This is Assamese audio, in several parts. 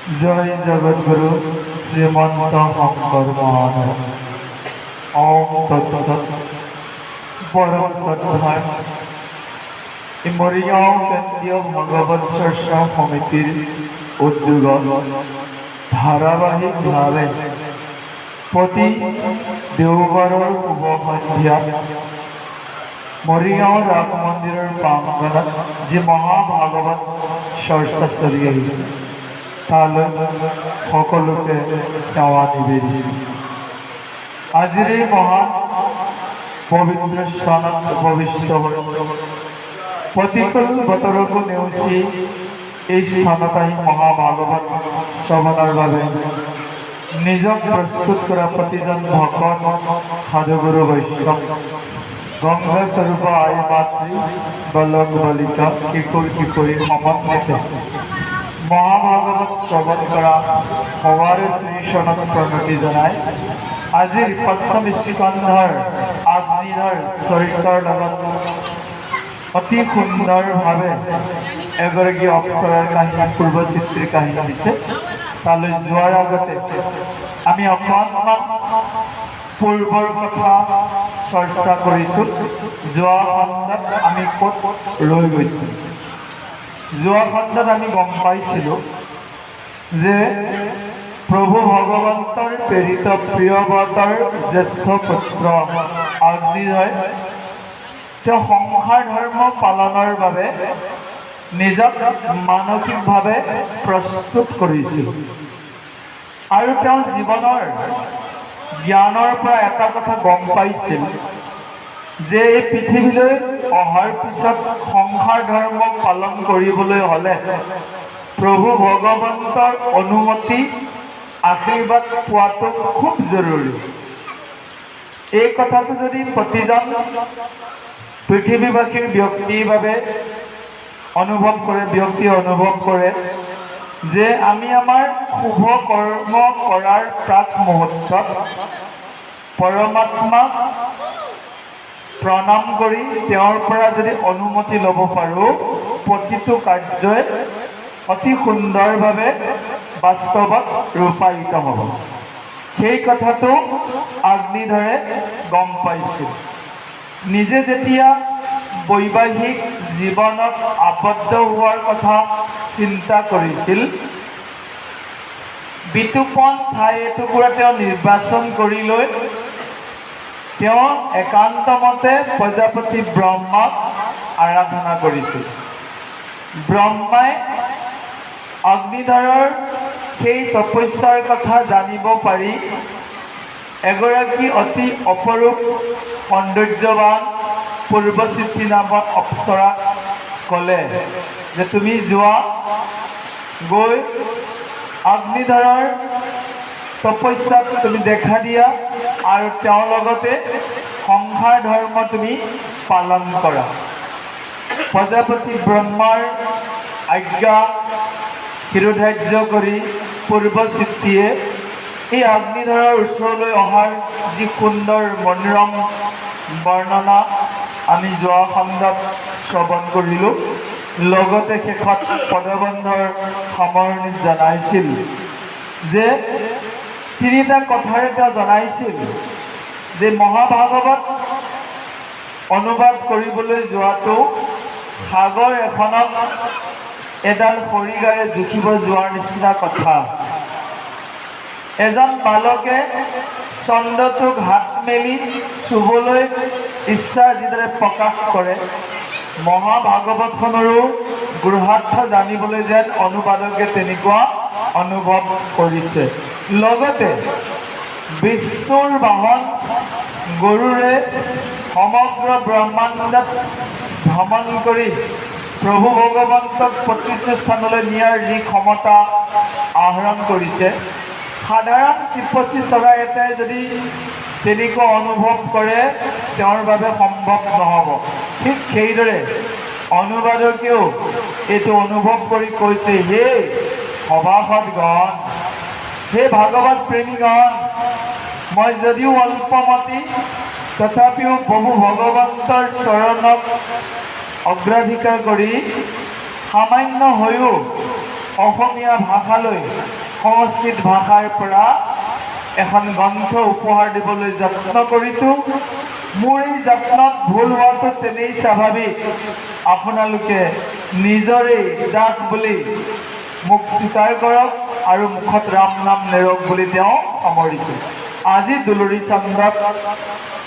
জয় জগদ্গুৰু শ্ৰীমন্ত শঙ্কৰ মহাৰাজ। ওম তৎসৎ। পৰম শ্ৰদ্ধায় মৰিগাঁও কেন্দ্ৰীয় ভগবত চৰ্চা সমিতিৰ উদ্যোগত ধাৰাবাহিকভাৱে প্ৰতি দেওবাৰৰ শুভ সন্ধিয়াত মৰিগাঁও ৰাস মন্দিৰৰ প্ৰাংগণত যি মহাভাগৱত চৰ্চা চলি আহিছে তালৈ সকলোকে সেৱা নিবেদিছোঁ। আজিৰ এই মহান পবিত্ৰ স্থানত উপবিষ্ট হৈ প্ৰতিকূল বতৰকো নেওচি এই স্থানত আহি মহাভাগৱত শ্ৰৱণৰ বাবে নিজক প্ৰস্তুত কৰা প্ৰতিজন ভকত সাধুগুৰু বৈষ্ণৱ গংগা স্বৰূপ আই মাতৃ বালক বালিকা কিশোৰ কিশোৰী সমন্বিতে মহাভাগৱত শ্ৰৱণ কৰা সবাৰে শ্ৰীচৰণত প্ৰণতি জনাই আজিৰ পঞ্চম স্কন্ধৰ আগ্নিধৰ চৰিত্ৰৰ লগত অতি সুন্দৰভাৱে এগৰাকী অপ্সৰাৰ কাহিনী পূৰ্বচিত্ৰীৰ কাহিনী দিছে। তালৈ যোৱাৰ আগতে আমি অকণমান পূৰ্বৰ কথা চৰ্চা কৰিছোঁ। যোৱা খণ্ডত আমি ক'ত ৰৈ গৈছোঁ? যোৱা খণ্ডত আমি গম পাইছিলোঁ যে প্ৰভু ভগৱন্তৰ প্ৰেৰিত প্ৰিয়ৱতৰ জ্যেষ্ঠ পুত্ৰ অগ্নিধৰ তেওঁ সংসাৰ ধৰ্ম পালনৰ বাবে নিজক মানসিকভাৱে প্ৰস্তুত কৰিছিল আৰু তেওঁ জীৱনৰ জ্ঞানৰ পৰা এটা কথা গম পাইছিল যে এই পৃথিৱীলৈ অহাৰ পিছত সংসাৰ ধৰ্ম পালন কৰিবলৈ হ'লে প্ৰভু ভগৱন্তৰ অনুমতি আশীৰ্বাদ পোৱাটো খুব জৰুৰী। এই কথাটো যদি প্ৰতিজন পৃথিৱীবাসীৰ ব্যক্তিৰ বাবে ব্যক্তিয়ে অনুভৱ কৰে যে আমি আমাৰ শুভ কৰ্ম কৰাৰ প্ৰাক মুহূৰ্তত পৰমাত্মাক প্ৰণাম কৰি তেওঁৰ পৰা যদি অনুমতি ল'ব পাৰোঁ প্ৰতিটো কাৰ্যই অতি সুন্দৰভাৱে বাস্তৱত ৰূপায়িত হ'ব। সেই কথাটো অগ্নিধৰে গম পাইছিল। নিজে যেতিয়া বৈবাহিক জীৱনত আবদ্ধ হোৱাৰ কথা চিন্তা কৰিছিল, বিতোপন ঠাই এটুকুৰা তেওঁ নিৰ্বাচন কৰি লৈ তেওঁ একান্তমতে প্ৰজাপতি ব্ৰহ্মাক আৰাধনা কৰিছিল। ব্ৰহ্মাই অগ্নিধৰৰ সেই তপস্যাৰ কথা জানিব পাৰি এগৰাকী অতি অপৰূপ সৌন্দৰ্যৱান পূৰ্বচিত্ৰী নামৰ অপ্সৰাক ক'লে যে তুমি যোৱা গৈ অগ্নিধৰৰ তপস্যাত তুমি দেখা দিয়া আৰু তেওঁৰ লগতে সংসাৰ ধৰ্ম তুমি পালন কৰা। প্ৰজাপতি ব্ৰহ্মাৰ আজ্ঞা শিৰোধাৰ্য কৰি পূৰ্বচিত্ৰীয়ে এই অগ্নিধৰৰ ওচৰলৈ অহাৰ যি সুন্দৰ মনোৰম বৰ্ণনা আমি যোৱা খণ্ডত শ্ৰৱণ কৰিলোঁ। লগতে শেষত পদবন্ধৰ সামৰণিত জনাইছিল যে তিনিটা কথাৰে তেওঁ জনাইছিল যে মহাভাগৱত অনুবাদ কৰিবলৈ যোৱাটো সাগৰ এখনক এডাল খৰিগাৰে জুখিব যোৱাৰ নিচিনা কথা। এজন বালকে চন্দ্ৰটোক হাত মেলি চুবলৈ ইচ্ছা যিদৰে প্ৰকাশ কৰে, মহাভাগৱতখনৰো গৃহাৰ্থ জানিবলৈ যেন অনুবাদকে তেনেকুৱা অনুভৱ কৰিছে। লগতে বিষ্ণুৰ বাহন গৰুৰে সমগ্ৰ ব্ৰহ্মাণ্ডত ভ্ৰমণ কৰি প্ৰভু ভগৱন্তক প্ৰতিটো স্থানলৈ নিয়াৰ যি ক্ষমতা আহৰণ কৰিছে, সাধাৰণ টিপচী চৰাই এটাই যদি তেনেকুৱা অনুভৱ কৰে তেওঁৰ বাবে সম্ভৱ নহ'ব। ঠিক সেইদৰে অনুবাদকেও এইটো অনুভৱ কৰি কৈছে, হে সভাসদগণ, হে ভাগৱত প্ৰেমীগণ, মই যদিও অল্পমতি তথাপিও প্ৰভু ভগৱন্তৰ চৰণক অগ্ৰাধিকাৰ কৰি সামান্য হৈও অসমীয়া ভাষালৈ সংস্কৃত ভাষাৰ পৰা এখন গ্ৰন্থ উপহাৰ দিবলৈ যত্ন কৰিছোঁ। মোৰ এই যত্নত ভুল হোৱাটো তেনেই স্বাভাৱিক। আপোনালোকে নিজৰে দাস বুলি মোক স্বীকাৰ কৰক আৰু মুখত ৰাম নাম নেৰক বুলি তেওঁ সামৰিছে। আজি দুলুৰী চন্দত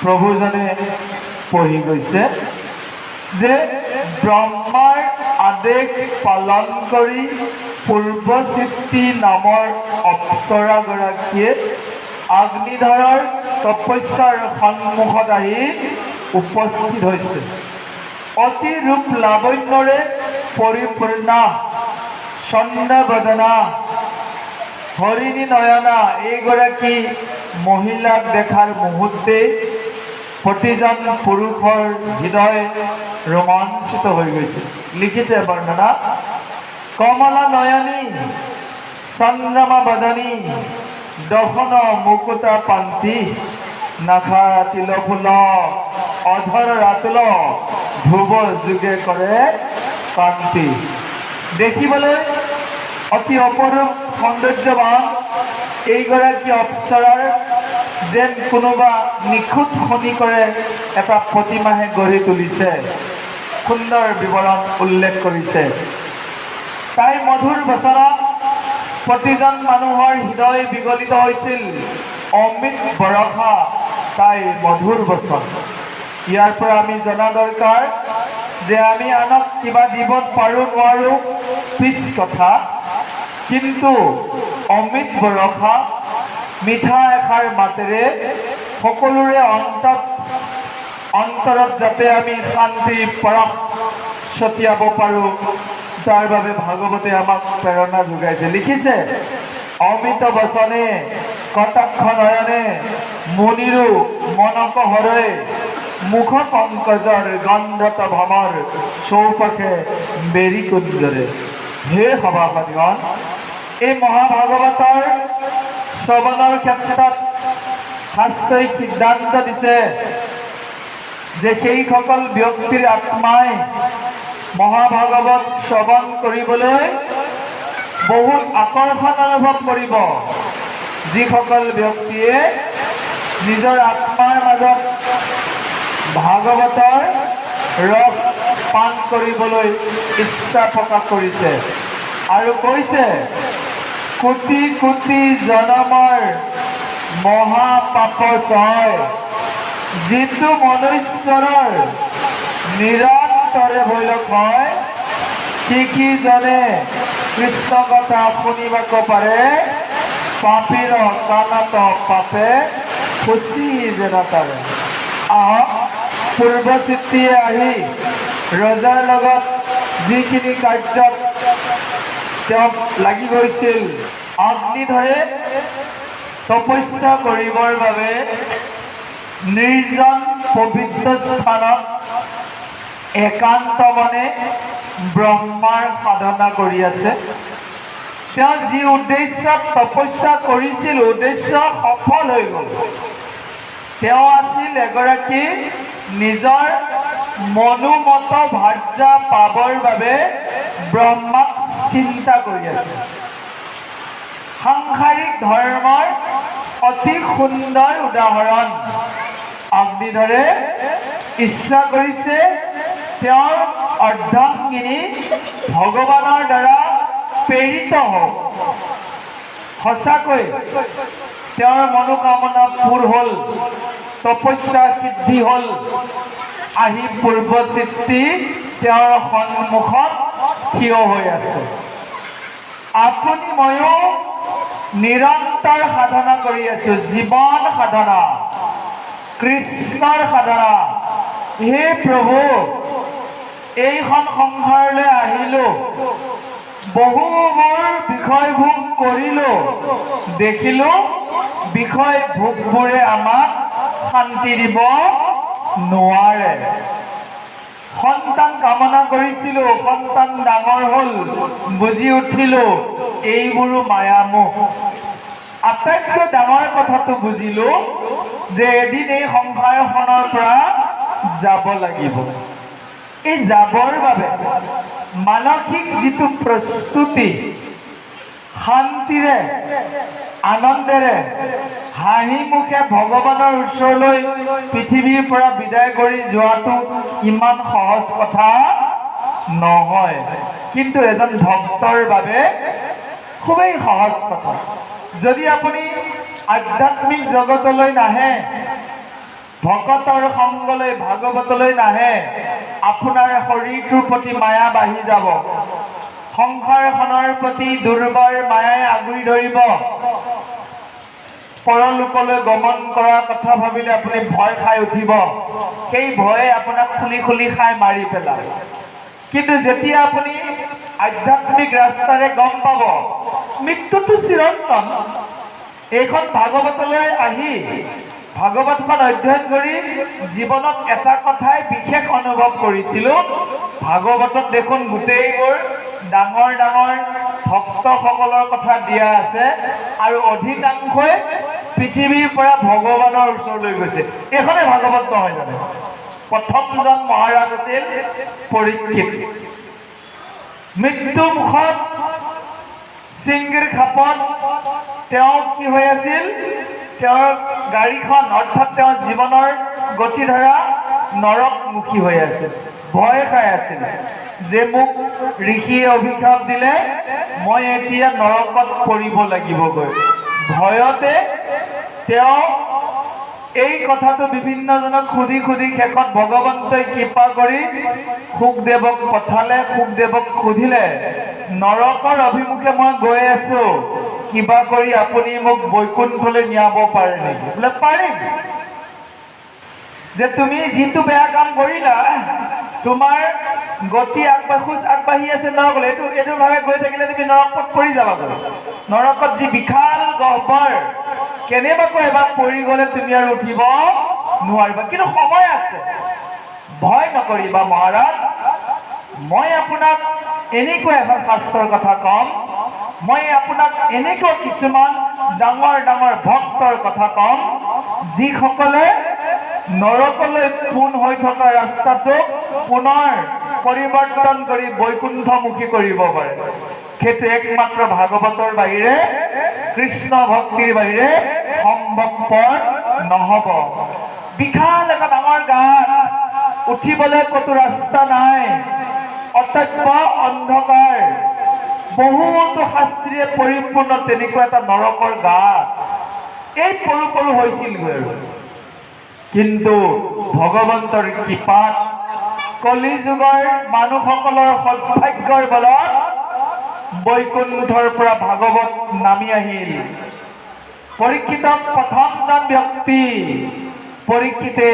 প্ৰভুজনে পঢ়ি গৈছে যে ব্ৰহ্মাৰ আদেশ পালন কৰি পূৰ্বচিত্তী নামৰ অপ্সৰাগৰাকীয়ে অগ্নিধৰৰ তপস্যাৰ সন্মুখত আহি উপস্থিত হৈছে। অতি ৰূপ লাৱণ্যৰে পৰিপূৰ্ণা চন্দ্ৰবদনা হৰিণী নয়না এইগৰাকী মহিলাক দেখাৰ মুহূৰ্তে প্ৰতিজন পুৰুষৰ হৃদয় ৰোমাঞ্চিত হৈ গৈছে। লিখিছে বৰ্ণনা, কমলা নয়নী চন্দ্ৰমা বদনী দশন মুকুতা পান্তি নাখা তিলফুল অধৰ ৰাতুল ধ্ৰুৱ যোগে কৰে কান্তি। দেখিবলৈ অতি অপৰূপ সৌন্দৰ্যৱান এইগৰাকী অপ্সৰাৰ যেন কোনোবা নিখুঁত খনিকৰে এটা প্ৰতিমাহে গঢ়ি তুলিছে। সুন্দৰ বিৱৰণ উল্লেখ কৰিছে। তাইৰ মধুৰ বচনত প্ৰতিজন মানুহৰ হৃদয় বিগলিত হৈছিল। অমৃত বৰষা তাইৰ মধুৰ বচন। ইয়াৰ পৰা আমি জনা দৰকাৰ যে আমি আনক কিবা দিব পাৰোঁ নোৱাৰোঁ পিছ কথা, কিন্তু অমৃত বৰষা মিঠা এষাৰ মাতেৰে সকলোৰে অন্তৰত যাতে আমি শান্তিৰ পৰশ ছটিয়াব পাৰোঁ, তাৰ বাবে ভাগৱতে আমাক প্ৰেৰণা যোগাইছে। লিখিছে, অমৃত বচনে কটাক্ষ নয়নে মুনিৰো মনক হৰে মুখ পংকজৰ গন্ধত ভমৰ চৌপাশে বেৰি কুঞ্জৰে। হে সভাসদগণ, এই মহাভাগৱতৰ শ্ৰৱণৰ ক্ষেত্ৰত শাস্ত্ৰই সিদ্ধান্ত দিছে যে সেইসকল ব্যক্তিৰ আত্মাই মহাভাগৱত শ্ৰৱণ কৰিবলৈ বহুত আকৰ্ষণ অনুভৱ কৰিব, যিসকল ব্যক্তিয়ে নিজৰ আত্মাৰ মাজত ভাগৱতৰ ৰস পান কৰিবলৈ ইচ্ছা প্ৰকাশ কৰিছে আৰু কৈছে, কোটি কোটি জনমৰ মহাপাপ ছয়, যিটো মনুষ্যৰৰ নিৰন্তৰে ভৈলক হয়, সিজনে কৃষ্ণ কথা শুনিবাক পাৰে, পাপীৰ কাণত পাপে খুচি যেন তাৰে। আহক, পূৰ্বচিত্তীয়ে আহি ৰজাৰ লগত যিখিনি কাৰ্যত তেওঁ লাগি গৈছিল, অগ্নিধৰে তপস্যা কৰিবৰ বাবে নিৰ্জন পবিত্ৰ স্থানত একান্ত মনে ব্ৰহ্মাৰ সাধনা কৰি আছে। তেওঁ যি উদ্দেশ্যত তপস্যা কৰিছিল, উদ্দেশ্য সফল হৈ গ'ল। তেওঁ আছিল এগৰাকী নিজৰ মনোমত ভাৰ্যা পাবৰ বাবে ব্ৰহ্মাক চিন্তা কৰি আছে। সাংসাৰিক ধৰ্মৰ অতি সুন্দৰ উদাহৰণ। অগ্নিধৰে ইচ্ছা কৰিছে তেওঁৰ অৰ্ধাংগিনী ভগৱানৰ দ্বাৰা প্ৰেৰিত হওক। সঁচাকৈ তেওঁৰ মনোকামনা পূৰ হ'ল, তপস্যা সিদ্ধি হ'ল। আহি পূৰ্বচিত্তী তেওঁৰ সন্মুখত থিয় হৈ আছে। আপুনি ময়ো নিৰন্তৰ সাধনা কৰি আছো, জীৱন সাধনা, কৃষ্ণৰ সাধনা। হে প্ৰভু, এইখন সংসাৰলৈ আহিলোঁ, বহুবোৰ বিষয় ভোগ কৰিলোঁ, দেখিলোঁ বিষয় ভোগবোৰে আমাক শান্তি দিব নোৱাৰে। সন্তান কামনা কৰিছিলোঁ, সন্তান ডাঙৰ হ'ল, বুজি উঠিলোঁ এইবোৰো মায়ামোহ। আটাইতকৈ ডাঙৰ কথাটো বুজিলোঁ যে এদিন এই সংসাৰখনৰ পৰা যাব লাগিব। এই যাবৰ বাবে মানসিক যিটো প্ৰস্তুতি, শান্তিৰে আনন্দেৰে হাঁহি মুখে ভগৱানৰ ওচৰলৈ পৃথিৱীৰ পৰা বিদায় কৰি যোৱাটো ইমান সহজ কথা নহয়, কিন্তু এজন ভক্তৰ বাবে খুবেই সহজ কথা। যদি আপুনি আধ্যাত্মিক জগতলৈ নাহে, ভকতৰ সংগলৈ ভাগৱতলৈ নাহে, আপোনাৰ শৰীৰটোৰ প্ৰতি মায়া বাঢ়ি যাব, সংসাৰখনৰ প্ৰতি দুৰ্বল মায়াই আগুৰি ধৰিব, পৰলোকলৈ গমন কৰাৰ কথা ভাবিলে আপুনি ভয় খাই উঠিব, সেই ভয়ে আপোনাক খুলি খুলি খাই মাৰি পেলাব। কিন্তু যেতিয়া আপুনি আধ্যাত্মিক ৰাস্তাৰে গম পাব মৃত্যুটো চিৰন্তন, এইখন ভাগৱতলৈ আহি ভাগৱতখন অধ্যয়ন কৰি জীৱনত এটা কথাই বিশেষ অনুভৱ কৰিছিলোঁ, ভাগৱতত দেখোন গোটেইবোৰ ডাঙৰ ডাঙৰ ভক্তসকলৰ কথা দিয়া আছে আৰু অধিকাংশই পৃথিৱীৰ পৰা ভগৱানৰ ওচৰলৈ গৈছে। এইখনে ভাগৱত নহয় জানো? প্ৰথমজন মহাৰাজ আছিল পৰীক্ষিত। মৃত্যু মুখত চিংগিৰ খাপত তেওঁ কি হৈ আছিল, তেওঁৰ গাড়ীখন অৰ্থাৎ তেওঁৰ জীৱনৰ গতিধাৰা নৰকমুখী হৈ আছিল, ভয় খাই আছিল যে মোক ঋষিয়ে অভিশাপ দিলে মই এতিয়া নৰকত পৰিব লাগিবগৈ। ভয়তে তেওঁ এই কথাটো বিভিন্নজনক সুধি সুধি শেষত ভগৱন্তই কৃপা কৰি শুকদেৱক পঠালে। শুকদেৱক সুধিলে, নৰকৰ অভিমুখে মই গৈ আছো, কিবা কৰি আপুনি মোক বৈকুণ্ঠলৈ নিয়াব পাৰে নেকি? বোলে পাৰিম। যে তুমি যিটো বেয়া কাম কৰিলা, তোমাৰ গতি খোজ আগবাঢ়ি আছে নৰকলৈ, এইটো ভাৱে গৈ থাকিলে তুমি নৰকত পৰি যাবাগৈ। নৰকত যি বিশাল গহ্বৰ, কেনেবাকৈ এবাৰ পৰি গ'লে তুমি আৰু উঠিব নোৱাৰিবা, কিন্তু সময় আছে, ভয় নকৰিবা মহাৰাজ। মই আপোনাক এনেকুৱা এখন শাস্ত্ৰৰ কথা কম, মই আপোনাক এনেকুৱা কিছুমান ডাঙৰ ডাঙৰ ভক্তৰ কথা কম, যিসকলে নৰকলৈ পোন হৈ থকা ৰাস্তাটোক পুনৰ পৰিৱৰ্তন কৰি বৈকুণ্ঠমুখী কৰিব পাৰে। সেইটো একমাত্ৰ ভাগৱতৰ বাহিৰে, কৃষ্ণ ভক্তিৰ বাহিৰে সম্ভৱপৰ নহব। বিশাল এটা ডাঙৰ গাঁত, উঠিবলৈ ক'তো ৰাস্তা নাই, অত্যন্ত অন্ধকাৰ, বহুতো শাস্ত্ৰীয়ে পৰিপূৰ্ণ তেনেকুৱা এটা নৰকৰ গাঁত এই পৰু পৰু হৈছিলগৈ আৰু। কিন্তু ভগৱন্তৰ কৃপাত কলি যুগৰ মানুহসকলৰ সৌভাগ্যৰ বলত বৈকুণ্ঠৰ পৰা ভাগৱত নামি আহিল। পৰীক্ষিতক প্ৰথমজন ব্যক্তি, পৰীক্ষিতে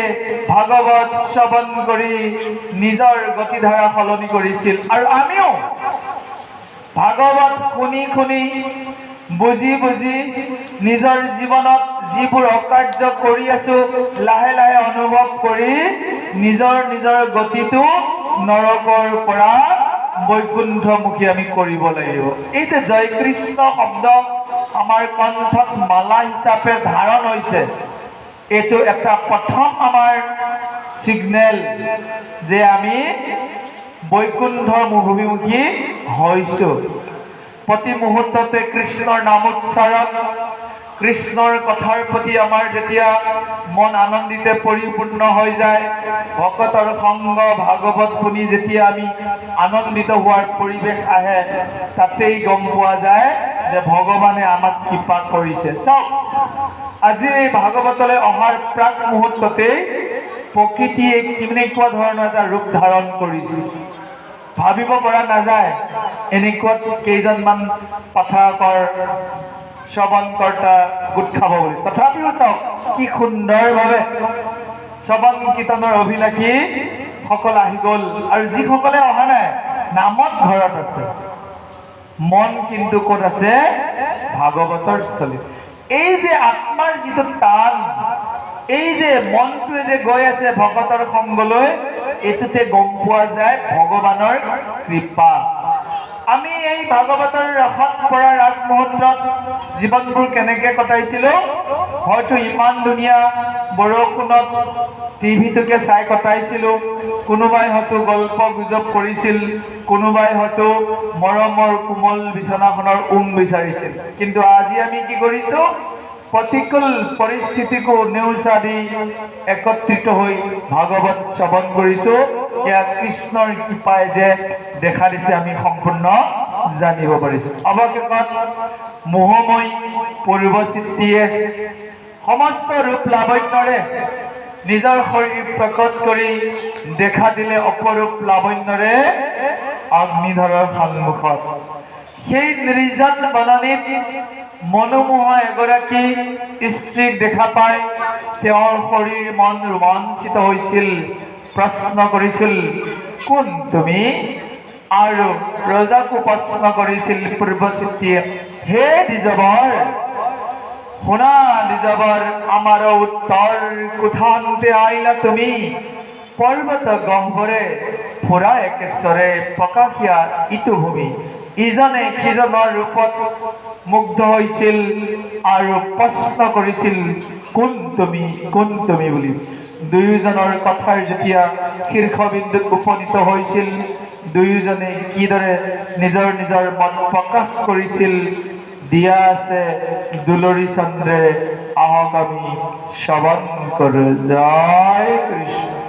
ভাগৱত শ্ৰৱণ কৰি নিজৰ গতিধাৰা সলনি কৰিছিল। আৰু আমিও ভাগৱত শুনি শুনি বুজি বুজি নিজৰ জীৱনত যিবোৰ অকাৰ্য কৰি আছো, লাহে লাহে অনুভৱ কৰি নিজৰ নিজৰ গতিটো নৰকৰ পৰা বৈকুণ্ঠমুখী আমি কৰিব লাগিব। এই যে জয় কৃষ্ণ শব্দ আমাৰ কণ্ঠত মালা হিচাপে ধাৰণ হৈছে, এইটো এটা প্ৰথম আমাৰ সিগনেল যে আমি বৈকুণ্ঠৰ অভিমুখী হৈছো। প্ৰতি মুহূৰ্ততে কৃষ্ণৰ নামোচ্চাৰণ, কৃষ্ণৰ কথাৰ প্ৰতি আমাৰ যেতিয়া মন আনন্দিতে পৰিপূৰ্ণ হৈ যায়, ভকতৰ সংগ ভাগৱত শুনি যেতিয়া আমি আনন্দিত হোৱাৰ পৰিৱেশ আহে, তাতেই গম পোৱা যায় যে ভগৱানে আমাক কৃপা কৰিছে। চাওক, আজি এই ভাগৱতলৈ অহাৰ প্ৰাক মুহূৰ্ততেই প্ৰকৃতিয়ে কেনেকুৱা ধৰণৰ এটা ৰূপ ধাৰণ কৰিছে, ভাবিব পৰা নাযায়। এনেকুৱা কেইজনমান পথাৰকৰ শ্ৰৱণকৰ্তা গোট খাব বুলি, তথাপিও চাওক কি সুন্দৰভাৱে শ্ৰৱণ কীৰ্তনৰ অভিলাষী সকল আহি গ'ল। আৰু যিসকলে অহা নাই, নামত ঘৰত আছে, মন কিন্তু ক'ত আছে? ভাগৱতৰ স্থলীত। এই যে আত্মাৰ যিটো টান, এই যে মনটোৱে যে গৈ আছে ভকতৰ সংগলৈ, এইটোতে গম পোৱা যায় ভগৱানৰ কৃপা। আমি এই ভাগৱতৰ ৰসত পৰা ৰাগ মুহূৰ্তত জীৱনবোৰ কেনেকে কটাইছিলো, হয়তো ইমান ধুনীয়া বৰষুণত টিভিটোকে চাই কটাইছিলোঁ, কোনোবাই হয়তো গল্প গুজব কৰিছিল, কোনোবাই হয়তো মৰমৰ কোমল বিচনাখনৰ বিচাৰিছিল। কিন্তু আজি আমি কি কৰিছোঁ? প্ৰতিকূল পৰিস্থিতিকো নেওচা দি একত্ৰিত হৈ ভাগৱত শ্ৰৱণ কৰিছোঁ। এয়া কৃষ্ণৰ কৃপাই যে দেখা দিছে আমি সম্পূৰ্ণ জানিব পাৰিছোঁ। অৱশেষত মোহময় পূৰ্বচিত্তীয়ে সমস্ত ৰূপ লাৱণ্যৰে নিজৰ শৰীৰ প্ৰকট কৰি দেখা দিলে অপৰূপ লাৱণ্যৰে অগ্নিধৰৰ সন্মুখত। সেই নিৰ্জন বননিত মনোমোহা এগৰাকী স্ত্ৰীক দেখা পাই তেওঁৰ শৰীৰ মন ৰোমাঞ্চিত হৈছিল। প্ৰশ্ন কৰিছিল, কোন তুমি? আৰু ৰজাকো প্ৰশ্ন কৰিছিল পূৰ্বচিত্তীয়ে, হে দ্বিজবৰ, শুনা দ্বিজবৰ, আমাৰ উত্তৰ কোঠান্তে আইলা তুমি? পৰ্বত গহ্বৰে ফুৰা একেশ্বৰে প্ৰকাশিয়া ইটো ভূমি। ইজনে সিজনৰ ৰূপত মুগ্ধ হৈছিল আৰু প্ৰশ্ন কৰিছিল, কোন তুমি, কোন তুমি বুলি। দুয়োজনৰ কথাৰ যেতিয়া শীৰ্ষবিন্দুত উপনীত হৈছিল, দুয়োজনে কিদৰে নিজৰ নিজৰ মত প্ৰকাশ কৰিছিল দিয়া আছে দুলৰী চন্দ্ৰে। আহক আমি শ্ৰৱণ কৰোঁ। জয় কৃষ্ণ।